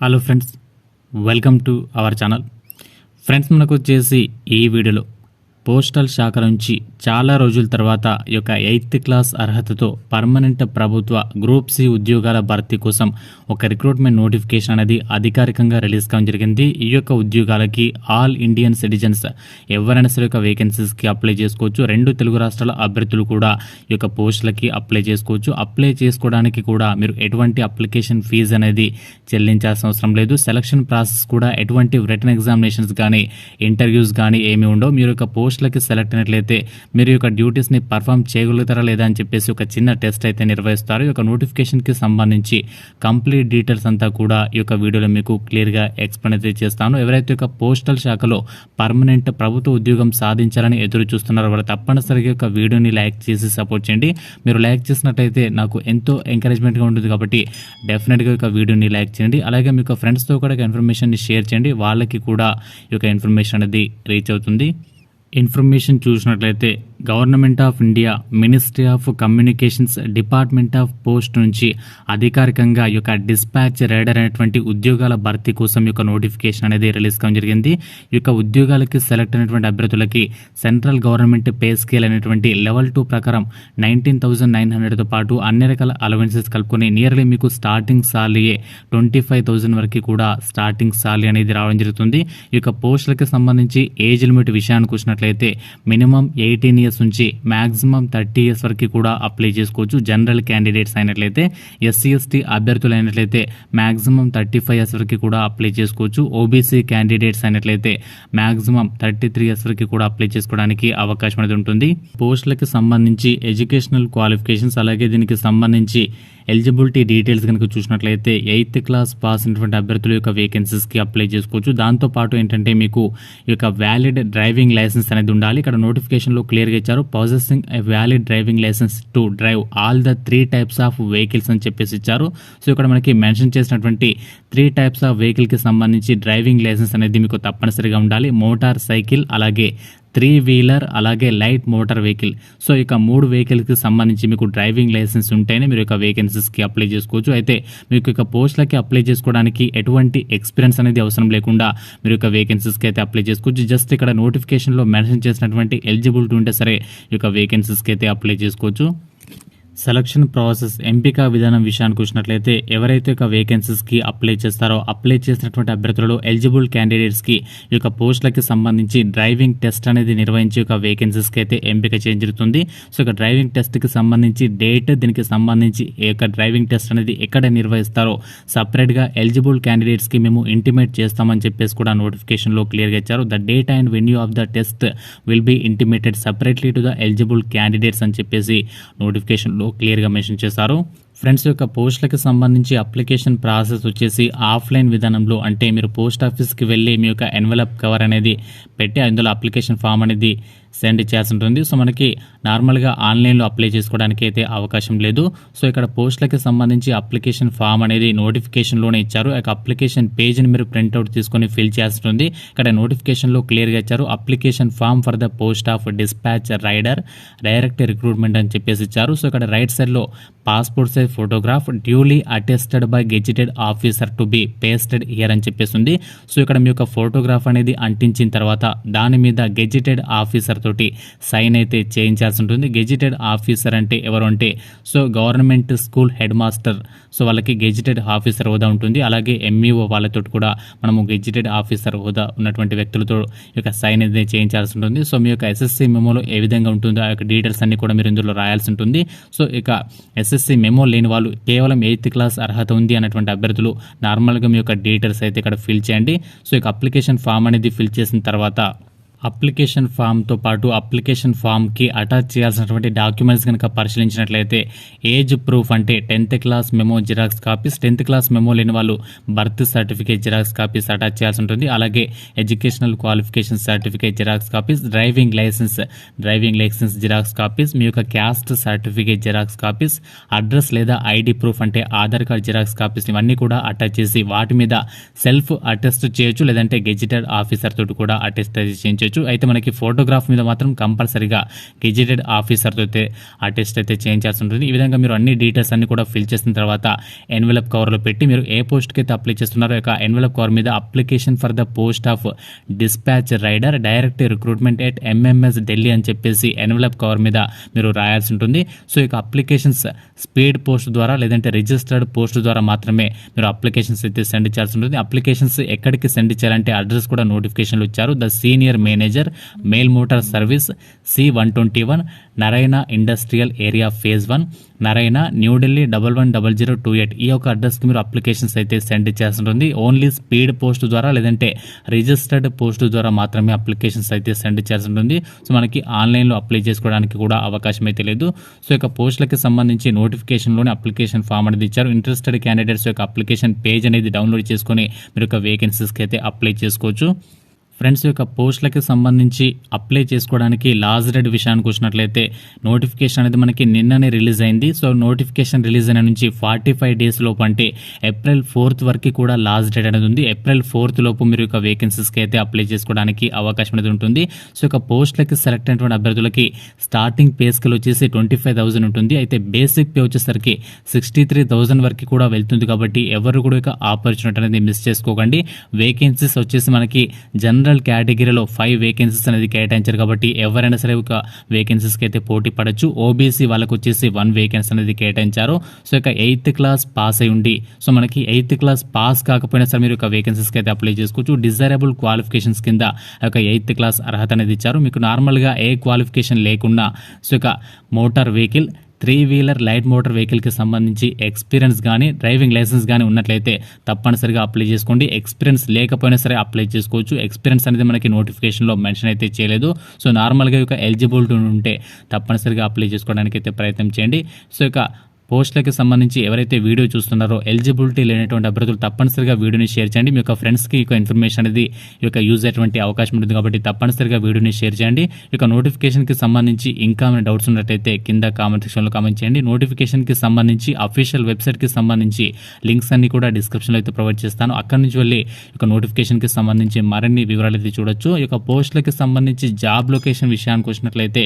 Hello friends, welcome to our channel. Friends, మనకు వచ్చేసి ఈ వీడియోలో పోస్టల్ శాఖ నుంచి చాలా రోజుల తర్వాత ఈ యొక్క 8th క్లాస్ అర్హతతో పర్మనెంట్ ప్రభుత్వ గ్రూప్ సి ఉద్యోగాల భర్తీ కోసం ఒక రిక్రూట్మెంట్ నోటిఫికేషన్ అనేది అధికారికంగా రిలీజ్ కావడం జరిగింది. ఈ యొక్క ఉద్యోగాలకి ఆల్ ఇండియన్ సిటిజన్స్ ఎవరైనా సరే యొక్క వేకెన్సీస్కి అప్లై చేసుకోవచ్చు. 2 తెలుగు రాష్ట్రాల అభ్యర్థులు కూడా ఈ యొక్క పోస్టులకి అప్లై చేసుకోవచ్చు. అప్లై చేసుకోవడానికి కూడా మీరు ఎటువంటి అప్లికేషన్ ఫీజు అనేది చెల్లించాల్సిన అవసరం లేదు. సెలక్షన్ ప్రాసెస్ కూడా ఎటువంటి రిటన్ ఎగ్జామినేషన్స్ కానీ ఇంటర్వ్యూస్ కానీ ఏమీ ఉండవు. మీరు యొక్క పోస్టులకి సెలెక్ట్ అయినట్లయితే మీరు యొక్క డ్యూటీస్ని పర్ఫామ్ చేయగలుగుతారా లేదా అని చెప్పేసి ఒక చిన్న టెస్ట్ అయితే నిర్వహిస్తారు. ఈ యొక్క నోటిఫికేషన్కి సంబంధించి కంప్లీట్ డీటెయిల్స్ అంతా కూడా ఈ యొక్క వీడియోలో మీకు క్లియర్గా ఎక్స్ప్లెయిన్ అయితే చేస్తాను. ఎవరైతే యొక్క పోస్టల్ శాఖలో పర్మనెంట్ ప్రభుత్వ ఉద్యోగం సాధించాలని ఎదురు చూస్తున్నారో వారు తప్పనిసరిగా యొక్క వీడియోని లైక్ చేసి సపోర్ట్ చేయండి. మీరు లైక్ చేసినట్లయితే నాకు ఎంతో ఎంకరేజ్మెంట్గా ఉంటుంది కాబట్టి డెఫినెట్గా యొక్క వీడియోని లైక్ చేయండి. అలాగే మీ యొక్క ఫ్రెండ్స్తో కూడా ఇన్ఫర్మేషన్ని షేర్ చేయండి. వాళ్ళకి కూడా ఈ యొక్క ఇన్ఫర్మేషన్ అనేది రీచ్ అవుతుంది. ఇన్ఫర్మేషన్ చూసినట్లయితే government of India ministry of communications department of post నుంచి అధికారికంగా ఈ యొక్క డిస్పాచ్ రైడర్ అనేటువంటి ఉద్యోగాల భర్తీ కోసం ఈ యొక్క నోటిఫికేషన్ అనేది రిలీజ్ కావడం జరిగింది. ఈ యొక్క ఉద్యోగాలకి సెలెక్ట్ అయినటువంటి అభ్యర్థులకి సెంట్రల్ గవర్నమెంట్ పే స్కేల్ అనేటువంటి లెవెల్ 2 ప్రకారం 19,900తో పాటు అన్ని రకాల అలవెన్సెస్ కలుపుకొని నియర్లీ మీకు స్టార్టింగ్ సాలరీయే 25,000 వరకు కూడా స్టార్టింగ్ సాలరీ అనేది రావడం జరుగుతుంది. ఈ యొక్క పోస్టులకి సంబంధించి ఏజ్ లిమిట్ విషయానికి వచ్చినట్లయితే మినిమం 18 years నుంచి మ్యాక్సిమం 30 years వరకు కూడా అప్లై చేసుకోవచ్చు. జనరల్ క్యాండిడేట్స్ అయినట్లయితే ఎస్సీ ఎస్టీ అభ్యర్థులు అయినట్లయితే మ్యాక్సిమం 35 years వరకు కూడా అప్లై చేసుకోవచ్చు. ఓబీసీ క్యాండిడేట్స్ అయినట్లయితే మ్యాక్సిమం 33 years వరకు కూడా అప్లై చేసుకోవడానికి అవకాశం అనేది ఉంటుంది. పోస్టులకి సంబంధించి ఎడ్యుకేషనల్ క్వాలిఫికేషన్స్ అలాగే దీనికి సంబంధించి ఎలిజిబిలిటీ డీటెయిల్స్ కనుక చూసినట్లయితే 8th క్లాస్ పాస్ అయినటువంటి అభ్యర్థుల యొక్క వేకెన్సీస్కి అప్లై చేసుకోవచ్చు. దాంతోపాటు ఏంటంటే మీకు ఈ యొక్క వ్యాలిడ్ డ్రైవింగ్ లైసెన్స్ అనేది ఉండాలి. ఇక్కడ నోటిఫికేషన్లో క్లియర్గా ఇచ్చారు, possessing a valid driving licence to drive all the 3 types of vehicles అని చెప్పేసి ఇచ్చారు. సో ఇక్కడ మనకి మెన్షన్ చేసినటువంటి 3 types ఆఫ్ వెహికల్కి సంబంధించి డ్రైవింగ్ లైసెన్స్ అనేది మీకు తప్పనిసరిగా ఉండాలి. మోటార్ సైకిల్ అలాగే 3-wheeler అలాగే లైట్ మోటార్ వెహికల్. సో ఇక 3 వెహికల్కి సంబంధించి మీకు డ్రైవింగ్ లైసెన్స్ ఉంటేనే మీరు యొక్క వేకెన్సీస్కి అప్లై చేసుకోవచ్చు. అయితే మీకు ఇక పోస్టులకి అప్లై చేసుకోవడానికి ఎటువంటి ఎక్స్పీరియన్స్ అనేది అవసరం లేకుండా మీరు యొక్క వేకెన్సీస్కి అయితే అప్లై చేసుకోవచ్చు. జస్ట్ ఇక్కడ నోటిఫికేషన్లో మెన్షన్ చేసినటువంటి ఎలిజిబిలిటీ ఉంటే సరే ఈ యొక్క వేకెన్సీస్కి అయితే అప్లై చేసుకోవచ్చు. సెలక్షన్ ప్రాసెస్ ఎంపిక విధానం విషయానికి వచ్చినట్లయితే ఎవరైతే ఒక వేకెన్సీస్కి అప్లై చేస్తారో అప్లై చేసినటువంటి అభ్యర్థులలో ఎలిజిబుల్ క్యాండిడేట్స్కి ఈ యొక్క పోస్టులకి సంబంధించి డ్రైవింగ్ టెస్ట్ అనేది నిర్వహించి ఒక వేకెన్సీస్కి అయితే ఎంపిక చేయడం జరుగుతుంది. సో ఇక డ్రైవింగ్ టెస్ట్కి సంబంధించి డేట్, దీనికి సంబంధించి ఈ యొక్క డ్రైవింగ్ టెస్ట్ అనేది ఎక్కడ నిర్వహిస్తారో సపరేట్గా ఎలిజిబుల్ క్యాండిడేట్స్కి మేము ఇంటిమేట్ చేస్తామని చెప్పేసి కూడా నోటిఫికేషన్లో క్లియర్గా ఇచ్చారు. The date and venue of the test will be intimated separately to the eligible candidates అని చెప్పేసి నోటిఫికేషన్లో క్లియర్గా మెన్షన్ చేశారు. ఫ్రెండ్స్, యొక్క పోస్టులకు సంబంధించి అప్లికేషన్ ప్రాసెస్ వచ్చేసి ఆఫ్లైన్ విధానంలో, అంటే మీరు పోస్ట్ ఆఫీస్కి వెళ్ళి మీ యొక్క ఎన్వలప్ కవర్ అనేది పెట్టి అందులో అప్లికేషన్ ఫామ్ అనేది సెండ్ చేయాల్సి ఉంటుంది. సో మనకి నార్మల్గా ఆన్లైన్లో అప్లై చేసుకోవడానికి అయితే అవకాశం లేదు. సో ఇక్కడ పోస్టులకి సంబంధించి అప్లికేషన్ ఫామ్ అనేది నోటిఫికేషన్లోనే ఇచ్చారు. ఆ అప్లికేషన్ పేజ్ని మీరు ప్రింట్అవుట్ తీసుకొని ఫిల్ చేయాల్సి ఉంటుంది. ఇక్కడ నోటిఫికేషన్లో క్లియర్గా ఇచ్చారు, application form for the post of dispatch rider direct recruitment అని చెప్పేసి ఇచ్చారు. సో ఇక్కడ రైట్ సైడ్లో passport size photograph duly attested by gazetted officer to be pasted here అని చెప్పేసి ఉంది. సో ఇక్కడ మీ యొక్క ఫోటోగ్రాఫ్ అనేది అంటించిన తర్వాత దాని మీద గెజిటెడ్ ఆఫీసర్ తోటి సైన్ అయితే చేయించాల్సి ఉంటుంది. గెజిటెడ్ ఆఫీసర్ అంటే ఎవరు అంటే so government school head master, so వాళ్ళకి గెజిటెడ్ ఆఫీసర్ హోదా ఉంటుంది. అలాగే ఎంఈఓ వాళ్ళతో కూడా మనము గెజిటెడ్ ఆఫీసర్ హోదా ఉన్నటువంటి వ్యక్తులతో ఈ యొక్క సైన్ అయితే చేయించాల్సి ఉంటుంది. సో మీ యొక్క ఎస్ఎస్సి మెమోలో ఏ విధంగా ఉంటుందో ఆ యొక్క డీటెయిల్స్ అన్ని కూడా మీరు ఇందులో రాయాల్సి ఉంటుంది. సో ఇక ఎస్ఎస్సి మెమో లేని వాళ్ళు కేవలం 8th క్లాస్ అర్హత ఉంది అన్నటువంటి అభ్యర్థులు నార్మల్గా మీ యొక్క డీటెయిల్స్ అయితే ఇక్కడ ఫిల్ చేయండి. సో ఇక అప్లికేషన్ ఫామ్ అనేది ఫిల్ చేసిన తర్వాత అప్లికేషన్ ఫామ్తో పాటు అప్లికేషన్ ఫామ్కి అటాచ్ చేయాల్సినటువంటి డాక్యుమెంట్స్ కనుక పరిశీలించినట్లయితే ఏజ్ ప్రూఫ్ అంటే 10th class memo xerox copies, 10th class memo లేని వాళ్ళు birth certificate xerox copies attach చేయాల్సి ఉంటుంది. అలాగే educational qualification certificate xerox copies, driving licence xerox copies, మీ యొక్క caste certificate xerox copies, address లేదా ఐడి ప్రూఫ్ అంటే ఆధార్ కార్డ్ జిరాక్స్ కాపీస్ ఇవన్నీ కూడా అటాచ్ చేసి వాటి మీద సెల్ఫ్ అటెస్ట్ చేయొచ్చు, లేదంటే గెజిటెడ్ ఆఫీసర్ తోటి కూడా అటెస్ట్ చేయించవచ్చు. చేయొచ్చు. అయితే మనకి ఫోటోగ్రాఫ్ మీద మాత్రం కంపల్సరీగా గెజిటెడ్ ఆఫీసర్తో అయితే ఆ టెస్ట్ అయితే చేయించాల్సి ఉంటుంది. ఈ విధంగా మీరు అన్ని డీటెయిల్స్ అన్ని కూడా ఫిల్ చేసిన తర్వాత ఎన్వెలప్ కవర్లో పెట్టి మీరు ఏ పోస్ట్కి అయితే అప్లై చేస్తున్నారో యొక్క ఎన్వెలప్ కవర్ మీద application for the post of dispatch rider direct recruitment at MMS Delhi అని చెప్పేసి ఎన్వెలప్ కవర్ మీద మీరు రాయాల్సి ఉంటుంది. సో ఇక అప్లికేషన్స్ స్పీడ్ పోస్ట్ ద్వారా లేదంటే రిజిస్టర్డ్ పోస్ట్ ద్వారా మాత్రమే మీరు అప్లికేషన్స్ అయితే సెండ్ చేయాల్సి ఉంటుంది. అప్లికేషన్స్ ఎక్కడికి సెండ్ చేయాలంటే అడ్రస్ కూడా నోటిఫికేషన్లు ఇచ్చారు. The senior manager mail motor service C121 Naraina industrial area phase 1 Naraina New Delhi 110028 ఈ యొక్క అడ్రస్కి మీరు అప్లికేషన్స్ అయితే సెండ్ చేయాల్సి ఉంటుంది. ఓన్లీ స్పీడ్ పోస్ట్ ద్వారా లేదంటే రిజిస్టర్డ్ పోస్ట్ ద్వారా మాత్రమే అప్లికేషన్స్ అయితే సెండ్ చేయాల్సి ఉంటుంది. సో మనకి ఆన్లైన్లో అప్లై చేసుకోవడానికి కూడా అవకాశం అయితే లేదు. సో ఇక పోస్టులకి సంబంధించి నోటిఫికేషన్లోనే అప్లికేషన్ ఫామ్ అనేది ఇచ్చారు. ఇంట్రెస్టెడ్ క్యాండిడేట్స్ యొక్క అప్లికేషన్ పేజ్ అనేది డౌన్లోడ్ చేసుకొని మీరు ఒక వేకెన్సీస్కి అయితే అప్లై చేసుకోవచ్చు. ఫ్రెండ్స్ యొక్క పోస్టులకి సంబంధించి అప్లై చేసుకోవడానికి లాస్ట్ డేట్ విషయానికి వచ్చినట్లయితే నోటిఫికేషన్ అనేది మనకి నిన్ననే రిలీజ్ అయింది. సో నోటిఫికేషన్ రిలీజ్ అయిన నుంచి 45 డేస్ లోపు అంటే April 4th వరకు కూడా లాస్ట్ డేట్ అనేది ఉంది. April 4th లోపు మీరు యొక్క వేకెన్సీస్కి అయితే అప్లై చేసుకోవడానికి అవకాశం అనేది ఉంటుంది. సో యొక్క పోస్టులకి సెలెక్ట్ అయినటువంటి అభ్యర్థులకి స్టార్టింగ్ పే స్కేల్ వచ్చేసి 25,000 ఉంటుంది. అయితే బేసిక్ పే వచ్చేసరికి 63,000 వరకు కూడా వెళ్తుంది. కాబట్టి ఎవరు కూడా ఇక ఆపర్చునిటీ అనేది మిస్ చేసుకోకండి. వేకెన్సీస్ వచ్చేసి మనకి జనరల్ కేటగిరీలో 5 వేకెన్సీస్ అనేది కేటాయించారు. కాబట్టి ఎవరైనా సరే ఒక వేకెన్సీస్కి అయితే పోటీ పడచ్చు. ఓబీసీ వాళ్ళకు వచ్చేసి 1 వేకెన్సీ అనేది కేటాయించారు. సో ఇక 8th క్లాస్ పాస్ అయి ఉండి సో మనకి 8th క్లాస్ పాస్ కాకపోయినా సరే మీరు ఒక వేకెన్సీస్కి అయితే అప్లై చేసుకోవచ్చు. డిజైరబుల్ క్వాలిఫికేషన్స్ కింద ఒక 8th క్లాస్ అర్హత అనేది ఇచ్చారు. మీకు నార్మల్గా ఏ క్వాలిఫికేషన్ లేకుండా సో ఇక మోటార్ వెహికల్ 3-వీలర్ లైట్ మోటార్ వెహికల్కి సంబంధించి ఎక్స్పీరియన్స్ కానీ డ్రైవింగ్ లైసెన్స్ కానీ ఉన్నట్లయితే తప్పనిసరిగా అప్లై చేసుకోండి. ఎక్స్పీరియన్స్ లేకపోయినా సరే అప్లై చేసుకోవచ్చు. ఎక్స్పీరియన్స్ అనేది మనకి నోటిఫికేషన్లో మెన్షన్ అయితే చేయలేదు. సో నార్మల్గా ఇక ఎలిజిబిలిటీ ఉంటే తప్పనిసరిగా అప్లై చేసుకోవడానికి అయితే ప్రయత్నం చేయండి. సో ఇక పోస్టులకి సంబంధించి ఎవరైతే వీడియో చూస్తున్నారో ఎలిజిబిలిటీ లేనటువంటి అభ్యర్థులు తప్పనిసరిగా వీడియోని షేర్ చేయండి. మీ యొక్క ఫ్రెండ్స్కి ఈ ఇన్ఫర్మేషన్ అనేది ఈ యొక్క యూజ్ అయ్యేటువంటి అవకాశం ఉంటుంది. కాబట్టి తప్పనిసరిగా వీడియోని షేర్ చేయండి. ఈ యొక్క నోటిఫికేషన్కి సంబంధించి ఇంకా ఏమైనా డౌట్స్ ఉన్నట్టయితే కింద కామెంట్ సెక్షన్లో కామెంట్ చేయండి. నోటిఫికేషన్కి సంబంధించి అఫీషియల్ వెబ్సైట్కి సంబంధించి లింక్స్ అన్ని కూడా డిస్క్రిప్షన్లో అయితే ప్రొవైడ్ చేస్తాను. అక్కడి నుంచి వెళ్ళి ఈ యొక్క నోటిఫికేషన్కి సంబంధించి మరిన్ని వివరాలు అయితే చూడొచ్చు. ఈ యొక్క పోస్టులకి సంబంధించి జాబ్ లొకేషన్ విషయానికి వచ్చినట్లయితే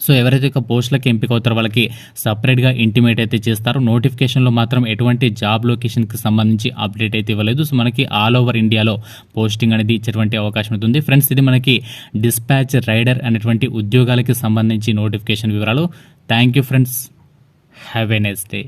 సో ఎవరైతే ఇక పోస్టులకి ఎంపిక అవుతారో వాళ్ళకి సపరేట్గా ఇంటిమేట్ అయితే చేస్తారు. నోటిఫికేషన్లో మాత్రం ఎటువంటి జాబ్ లొకేషన్కి సంబంధించి అప్డేట్ అయితే ఇవ్వలేదు. సో మనకి ఆల్ ఓవర్ ఇండియాలో పోస్టింగ్ అనేది ఇచ్చేటువంటి అవకాశం ఉంటుంది. ఫ్రెండ్స్ ఇది మనకి డిస్పాచ్ రైడర్ అనేటువంటి ఉద్యోగాలకి సంబంధించి నోటిఫికేషన్ వివరాలు. Thank you friends, have a nice day.